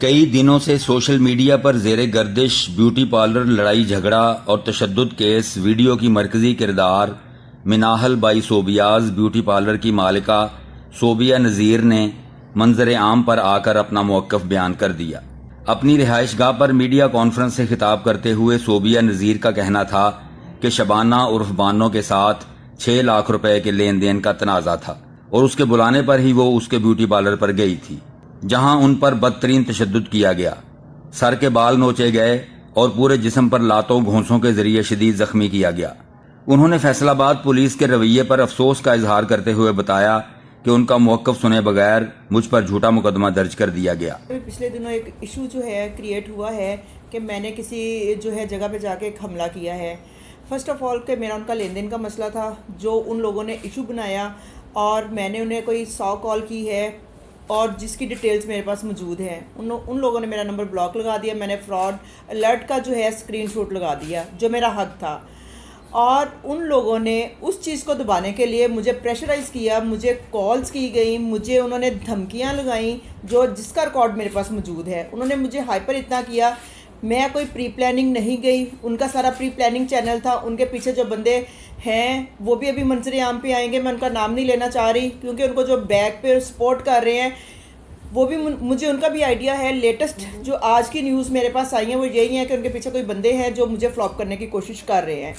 कई दिनों से सोशल मीडिया पर ज़ेरे गर्दिश ब्यूटी पार्लर लड़ाई झगड़ा और तशद्दुद केस वीडियो की मरकज़ी किरदार मिनाहल बाई सोबियाज ब्यूटी पार्लर की मालिका सोबिया नज़ीर ने मंजर आम पर आकर अपना मौक़िफ़ बयान कर दिया। अपनी रिहाइश गाह पर मीडिया कॉन्फ्रेंस से खिताब करते हुए सोबिया नज़ीर का कहना था कि शबाना उर्फ बानो के साथ 6 लाख रुपए के लेन देन का तनाज़ा था और उसके बुलाने पर ही वो उसके ब्यूटी पार्लर पर गई थी, जहां उन पर बदतरीन तशद्दुद किया गया। सर के बाल नोचे गए और पूरे जिस्म पर लातों घोंसों के जरिए शदीद जख्मी किया गया। उन्होंने फैसलाबाद पुलिस के रवैये पर अफसोस का इजहार करते हुए बताया कि उनका मौक़िफ़ सुने बगैर मुझ पर झूठा मुकदमा दर्ज कर दिया गया। पिछले दिनों एक इशू जो है क्रिएट हुआ है कि मैंने किसी जो है जगह पे जाके एक हमला किया है। फर्स्ट ऑफ ऑल कि मेरा उनका लेन देन का मसला था जो उन लोगों ने इशू बनाया और मैंने उन्हें कोई 100 कॉल की है और जिसकी डिटेल्स मेरे पास मौजूद हैं। उन लोगों ने मेरा नंबर ब्लॉक लगा दिया। मैंने फ्रॉड अलर्ट का जो है स्क्रीनशॉट लगा दिया जो मेरा हक था, और उन लोगों ने उस चीज़ को दबाने के लिए मुझे प्रेशराइज़ किया, मुझे कॉल्स की गई, मुझे उन्होंने धमकियां लगाई जो जिसका रिकॉर्ड मेरे पास मौजूद है। उन्होंने मुझे हाइपर इतना किया, मैं कोई प्री प्लानिंग नहीं गई, उनका सारा प्री प्लानिंग चैनल था। उनके पीछे जो बंदे हैं वो भी अभी मंजर आम पे आएंगे, मैं उनका नाम नहीं लेना चाह रही क्योंकि उनको जो बैक पे सपोर्ट कर रहे हैं वो भी मुझे उनका भी आइडिया है। लेटेस्ट जो आज की न्यूज़ मेरे पास आई है वो यही है कि उनके पीछे कोई बंदे हैं जो मुझे फ्लॉप करने की कोशिश कर रहे हैं।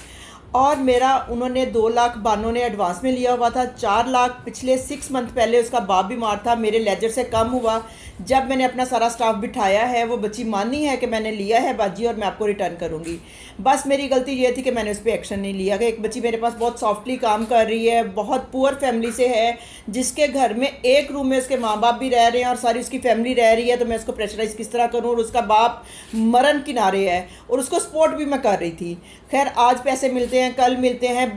और मेरा उन्होंने 2 लाख बानो ने एडवांस में लिया हुआ था, 4 लाख पिछले 6 मंथ पहले उसका बाप बीमार था, मेरे लेजर से कम हुआ। जब मैंने अपना सारा स्टाफ बिठाया है वो बच्ची मानी है कि मैंने लिया है बाजी और मैं आपको रिटर्न करूँगी। बस मेरी गलती ये थी कि मैंने उस पर एक्शन नहीं लिया कि एक बच्ची मेरे पास बहुत सॉफ्टली काम कर रही है, बहुत पुअर फैमिली से है, जिसके घर में एक रूम में उसके माँ बाप भी रह रहे हैं और सारी उसकी फैमिली रह रही है, तो मैं उसको प्रेशराइज़ किस तरह करूँ। और उसका बाप मरण किनारे है और उसको सपोर्ट भी मैं कर रही थी। खैर आज पैसे मिलते हैं, कल मिलते हैं,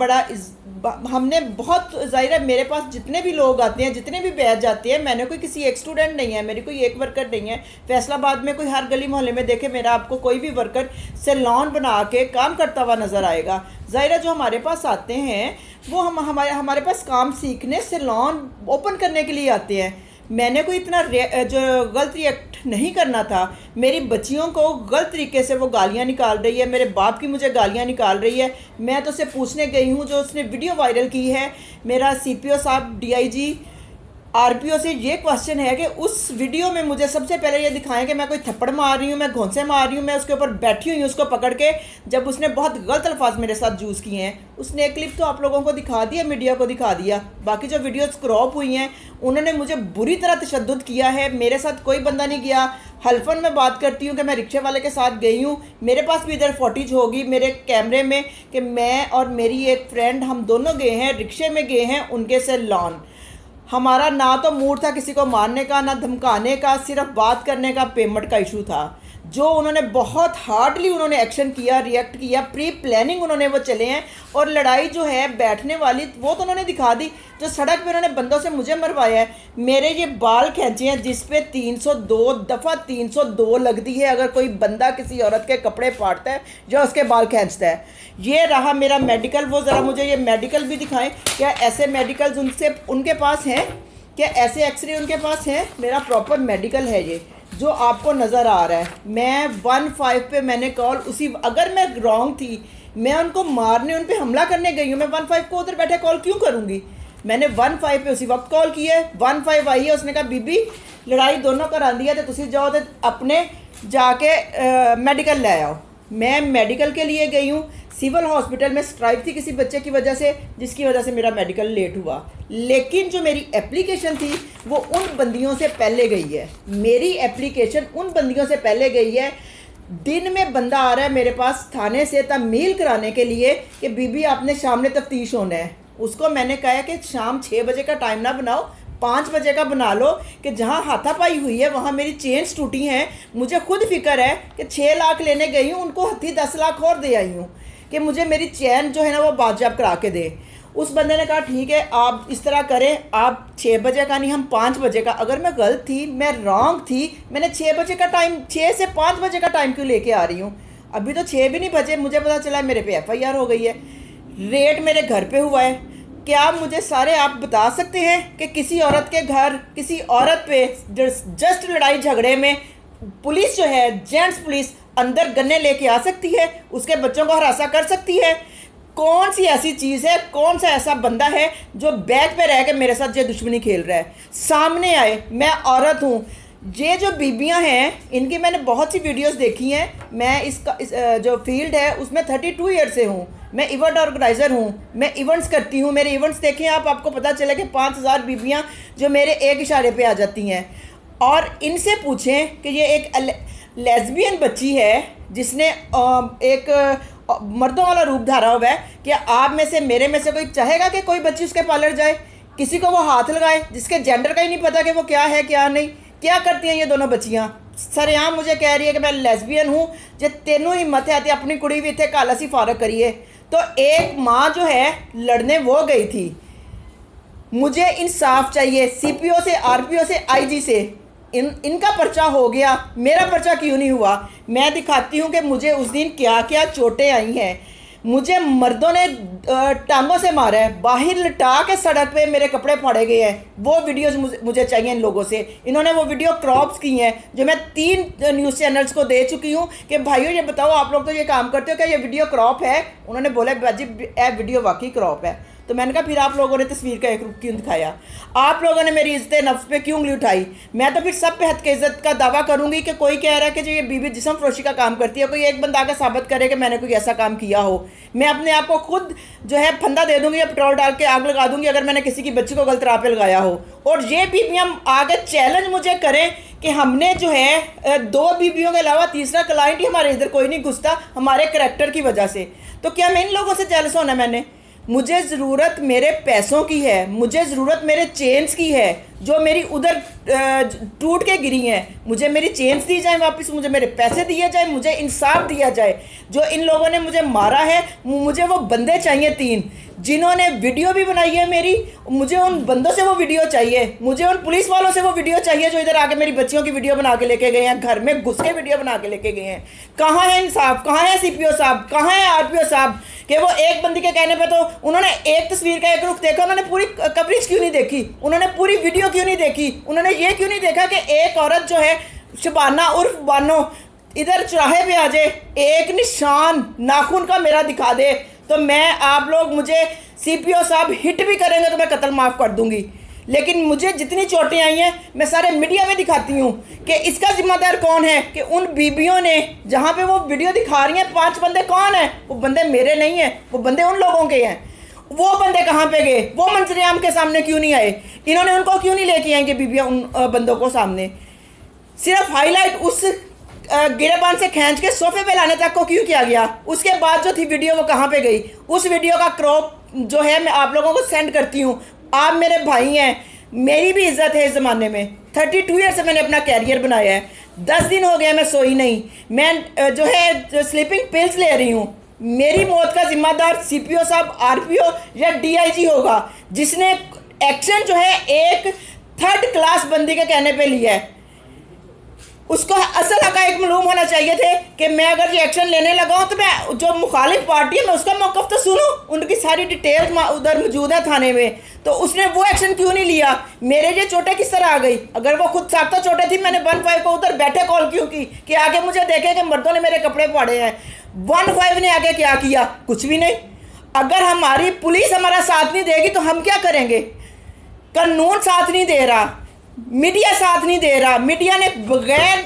हमने बहुत ज़ाहिर है मेरे पास जितने भी लोग आते हैं, जितने भी बैच जाते हैं, मैंने कोई किसी एक स्टूडेंट नहीं है, मेरी कोई एक वर्कर नहीं है। फैसलाबाद में कोई हर गली मोहल्ले में देखे मेरा आपको कोई भी वर्कर सैलून बना के काम करता हुआ नज़र आएगा। ज़ाहिर है जो हमारे पास आते हैं वो हमारे पास काम सीखने, सैलून ओपन करने के लिए आते हैं। मैंने कोई इतना जो गलत रिएक्ट नहीं करना था। मेरी बच्चियों को गलत तरीके से वो गालियाँ निकाल रही है, मेरे बाप की मुझे गालियाँ निकाल रही है। मैं तो उसे पूछने गई हूँ जो उसने वीडियो वायरल की है। मेरा CPO साहब, DIG, RPO से ये क्वेश्चन है कि उस वीडियो में मुझे सबसे पहले ये दिखाएं कि मैं कोई थप्पड़ मार रही हूँ, मैं घोंसे मार रही हूँ, मैं उसके ऊपर बैठी हुई हूँ उसको पकड़ के, जब उसने बहुत गलत अल्फाज मेरे साथ यूज़ किए हैं। उसने एक क्लिप तो आप लोगों को दिखा दिया, मीडिया को दिखा दिया, बाकी जो वीडियोस क्रॉप हुई हैं उन्होंने मुझे बुरी तरह तशद्दुद किया है। मेरे साथ कोई बंदा नहीं गया। हल्फन में बात करती हूँ कि मैं रिक्शे वाले के साथ गई हूँ, मेरे पास भी इधर फुटेज होगी मेरे कैमरे में कि मैं और मेरी एक फ्रेंड हम दोनों गए हैं, रिक्शे में गए हैं उनके से लॉन। हमारा ना तो मूड था किसी को मारने का, ना धमकाने का, सिर्फ बात करने का, पेमेंट का इशू था। जो उन्होंने बहुत हार्डली उन्होंने एक्शन किया, रिएक्ट किया, प्री प्लानिंग उन्होंने वो चले हैं। और लड़ाई जो है बैठने वाली वो तो उन्होंने दिखा दी, जो सड़क पे उन्होंने बंदों से मुझे मरवाया है। मेरे ये बाल खींचे हैं जिस पे 302 दफ़ा 302 लगती है अगर कोई बंदा किसी औरत के कपड़े फाड़ता है या उसके बाल खींचता है। ये रहा मेरा मेडिकल। वो ज़रा मुझे ये मेडिकल भी दिखाएं, क्या ऐसे मेडिकल्स उनके पास हैं, क्या ऐसे एक्सरे उनके पास हैं? मेरा प्रॉपर मेडिकल है ये जो आपको नज़र आ रहा है। मैं 15 पे मैंने कॉल अगर मैं रॉन्ग थी, मैं उनको मारने, उन पे हमला करने गई हूँ, मैं 15 को उधर बैठे कॉल क्यों करूँगी? मैंने 15 पे उसी वक्त कॉल की है। 15 आई है, उसने कहा बीबी लड़ाई दोनों करा दी है तो तुसी जाओ तो अपने जाके मेडिकल ले आओ। मैं मेडिकल के लिए गई हूँ। सिविल हॉस्पिटल में स्ट्राइक थी किसी बच्चे की वजह से, जिसकी वजह से मेरा मेडिकल लेट हुआ। लेकिन जो मेरी एप्लीकेशन थी वो उन बंदियों से पहले गई है। मेरी एप्लीकेशन उन बंदियों से पहले गई है। दिन में बंदा आ रहा है मेरे पास थाने से तमील कराने के लिए कि बीबी आपने शाम में तफ्तीश होना है। उसको मैंने कहा कि शाम 6 बजे का टाइम ना बनाओ, 5 बजे का बना लो कि जहाँ हाथापाई हुई है वहाँ मेरी चेन्स टूटी हैं। मुझे खुद फिक्र है कि 6 लाख लेने गई हूँ, उनको हथी 10 लाख और दे आई हूँ कि मुझे मेरी चैन जो है ना वो बाजियाब करा के दे। उस बंदे ने कहा ठीक है आप इस तरह करें, आप 6 बजे का नहीं, हम 5 बजे का। अगर मैं गलत थी, मैं रॉन्ग थी, मैंने 6 बजे का टाइम, 6 से 5 बजे का टाइम क्यों लेके आ रही हूँ? अभी तो 6 भी नहीं बजे, मुझे पता चला मेरे पे FIR हो गई है। रेट मेरे घर पे हुआ है। क्या मुझे सारे आप बता सकते हैं कि किसी औरत के घर किसी औरत पे जस्ट लड़ाई झगड़े में पुलिस जो है, जेंट्स पुलिस अंदर गन्ने लेके आ सकती है, उसके बच्चों को हरासा कर सकती है? कौन सी ऐसी चीज़ है, कौन सा ऐसा बंदा है जो बैग पे रह के मेरे साथ ये दुश्मनी खेल रहा है? सामने आए, मैं औरत हूँ। ये जो बीबियाँ हैं इनकी मैंने बहुत सी वीडियोस देखी हैं। मैं इस जो फील्ड है उसमें 32 ईयर से हूँ। मैं इवेंट ऑर्गेनाइज़र हूँ, मैं इवेंट्स करती हूँ। मेरे इवेंट्स देखें आप, आपको पता चले कि 5000 बीबियाँ जो मेरे एक इशारे पे आ जाती हैं। और इनसे पूछें कि ये एक लेस्बियन बच्ची है जिसने एक मर्दों वाला रूप धारा हुआ है, कि आप में से, मेरे में से कोई चाहेगा कि कोई बच्ची उसके पार्लर जाए, किसी को वो हाथ लगाए जिसके जेंडर का ही नहीं पता कि वो क्या है क्या नहीं? क्या करती हैं ये दोनों बच्चियाँ? सरेआम मुझे कह रही है कि मैं लेस्बियन हूँ। जे तेनों हिम्मत है तो अपनी कुड़ी भी इतने काला सी फारक करिए। तो एक माँ जो है लड़ने वो गई थी। मुझे इंसाफ चाहिए, सीपीओ से, आरपीओ से, आईजी से। इनका पर्चा हो गया, मेरा पर्चा क्यों नहीं हुआ? मैं दिखाती हूँ कि मुझे उस दिन क्या क्या चोटें आई हैं। मुझे मर्दों ने टांगों से मारा है, बाहर लटा के सड़क पे मेरे कपड़े फाड़े गए हैं। वो वीडियोस मुझे चाहिए इन लोगों से। इन्होंने वो वीडियो क्रॉप्स की हैं जो मैं 3 न्यूज़ चैनल्स को दे चुकी हूँ कि भाइयों ये बताओ, आप लोग तो ये काम करते हो, क्या ये वीडियो क्रॉप है? उन्होंने बोला बाजी वीडियो वाकई क्रॉप है। तो मैंने कहा फिर आप लोगों ने तस्वीर का एक रूप क्यों दिखाया? आप लोगों ने मेरी इज्जत नफ्स पे क्यों उंगली उठाई? मैं तो फिर सब पे हद के इज्जत का दावा करूंगी कि कोई कह रहा है कि जो ये बीबी जिस्म फरोशी का काम करती है, कोई एक बंदा आकर साबित करे कि मैंने कोई ऐसा काम किया हो। मैं अपने आप को खुद जो है फंदा दे दूंगी या पेट्रोल डाल के आग लगा दूंगी अगर मैंने किसी की बच्ची को गलत राह पे लगाया हो। और ये बीबियाँ आगे चैलेंज मुझे करें कि हमने जो है 2 बीबियों के अलावा तीसरा क्लाइंट ही हमारे इधर कोई नहीं घुसता हमारे करैक्टर की वजह से। तो क्या मैं इन लोगों से जेलस होना? मुझे ज़रूरत मेरे पैसों की है, मुझे ज़रूरत मेरे चेन्स की है जो मेरी उधर टूट के गिरी हैं। मुझे मेरी चेन्स दी जाए वापस, मुझे मेरे पैसे दिए जाए, मुझे इंसाफ दिया जाए। जो इन लोगों ने मुझे मारा है, मुझे वो बंदे चाहिए 3 जिन्होंने वीडियो भी बनाई है मेरी। मुझे उन बंदों से वो वीडियो चाहिए, मुझे उन पुलिस वालों से वो वीडियो चाहिए जो इधर आके मेरी बच्चियों की वीडियो बना के लेके गए हैं, घर में घुस के वीडियो बना के लेके गए हैं। कहाँ है इंसाफ? कहाँ है सीपीओ साहब? कहाँ है आरपीओ साहब? कि वो एक बंदी के कहने पे तो उन्होंने एक तस्वीर का एक रुख देखा, उन्होंने पूरी कवरेज क्यों नहीं देखी? उन्होंने पूरी वीडियो क्यों नहीं देखी? उन्होंने ये क्यों नहीं देखा कि एक औरत जो है शबाना उर्फ बानो इधर चौराहे पे आ जाए, एक निशान नाखून का मेरा दिखा दे, तो मैं, आप लोग मुझे सीपीओ साहब हिट भी करेंगे तो मैं कत्ल माफ़ कर दूंगी। लेकिन मुझे जितनी चोटें आई हैं मैं सारे मीडिया में दिखाती हूँ कि इसका जिम्मेदार कौन है। कि उन बीबियों ने जहाँ पे वो वीडियो दिखा रही हैं 5 बंदे कौन हैं? वो बंदे मेरे नहीं हैं, वो बंदे उन लोगों के हैं। वो बंदे कहाँ पे गए? वो मंजर आम के सामने क्यों नहीं आए? इन्होंने उनको क्यों नहीं लेके आएंगे बीबियाँ उन बंदों को सामने? सिर्फ हाईलाइट उस गिरेबान से खींच के सोफे पे लाने तक को क्यों किया गया? उसके बाद जो थी वीडियो वो कहाँ पे गई? उस वीडियो का क्रॉप जो है मैं आप लोगों को सेंड करती हूँ। आप मेरे भाई हैं, मेरी भी इज्जत है इस ज़माने में। 32 ईयर से मैंने अपना कैरियर बनाया है। 10 दिन हो गए मैं सोई नहीं, मैं जो है स्लीपिंग पिल्स ले रही हूँ। मेरी मौत का जिम्मेदार सीपीओ साहब, आरपीओ या डीआईजी होगा जिसने एक्शन जो है एक 3rd क्लास बंदी के कहने पे लिया है। उसको असल हक़ाइक़ मालूम होना चाहिए थे कि मैं अगर ये एक्शन लेने लगा हूँ तो मैं जो मुखालिफ पार्टी है मैं उसका मौक़िफ़ तो सुनूँ। उनकी सारी डिटेल्स उधर मौजूद है थाने में, तो उसने वो एक्शन क्यों नहीं लिया? मेरे ये चोटें किस तरह आ गई? अगर वो खुद साख्ता चोटें थी, मैंने 15 को उधर बैठे कॉल क्यों की कि आगे मुझे देखे कि मर्दों ने मेरे कपड़े फाड़े हैं? 15 ने आगे क्या किया? कुछ भी नहीं। अगर हमारी पुलिस हमारा साथ नहीं देगी तो हम क्या करेंगे? कानून साथ नहीं दे रहा, मीडिया साथ नहीं दे रहा। मीडिया ने बगैर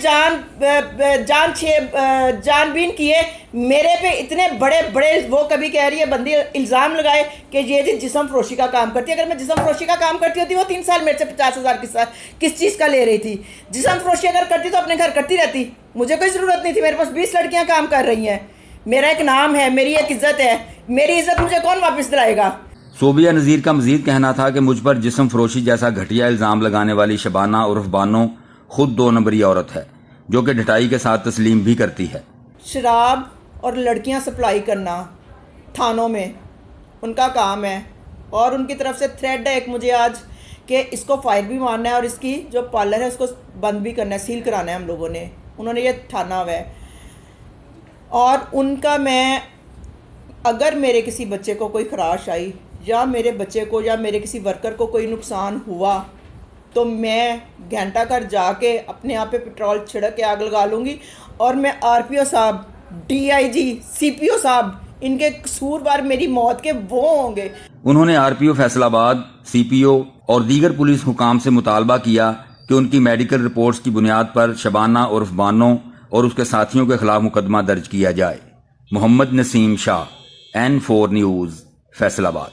जानबीन किए मेरे पे इतने बड़े बड़े, वो कभी कह रही है बंदी, इल्ज़ाम लगाए कि ये जिस्म फरोशी का काम करती है। अगर मैं जिस्म फरोशी का काम करती होती वो 3 साल मेरे से 50,000 किस चीज़ का ले रही थी? जिस्म फरोशी अगर करती तो अपने घर करती रहती, मुझे कोई ज़रूरत नहीं थी। मेरे पास 20 लड़कियाँ काम कर रही हैं, मेरा एक नाम है, मेरी एक इज़्ज़त है। मेरी इज़्ज़त मुझे कौन वापस दिलाएगा? सोबिया नज़ीर का मजीद कहना था कि मुझ पर जिस्म फरोशी जैसा घटिया इल्ज़ाम लगाने वाली शबाना उर्फ बानो खुद 2 नंबरी औरत है जो कि ढटाई के साथ तस्लीम भी करती है। शराब और लड़कियां सप्लाई करना थानों में उनका काम है, और उनकी तरफ से थ्रेड है एक मुझे आज कि इसको फायर भी मारना है और इसकी जो पार्लर है उसको बंद भी करना है, सील कराना है हम लोगों ने। उन्होंने ये ठाना हुआ है। और उनका मैं, अगर मेरे किसी बच्चे को कोई खराश आई, या मेरे बच्चे को या मेरे किसी वर्कर को कोई नुकसान हुआ तो मैं घंटा घर जाके अपने आप पे पेट्रोल छिड़क के आग लगा लूँगी। और मैं आरपीओ साहब, डीआईजी, सीपीओ साहब, इनके कसूरवार मेरी मौत के वो होंगे। उन्होंने आरपीओ फैसलाबाद, सीपीओ और दीगर पुलिस हुकाम से मुतालबा किया कि उनकी मेडिकल रिपोर्ट्स की बुनियाद पर शबाना उर्फ बानो और उसके साथियों के खिलाफ मुकदमा दर्ज किया जाए। Mohammad Naseem Shah, N4 news, Faisalabad.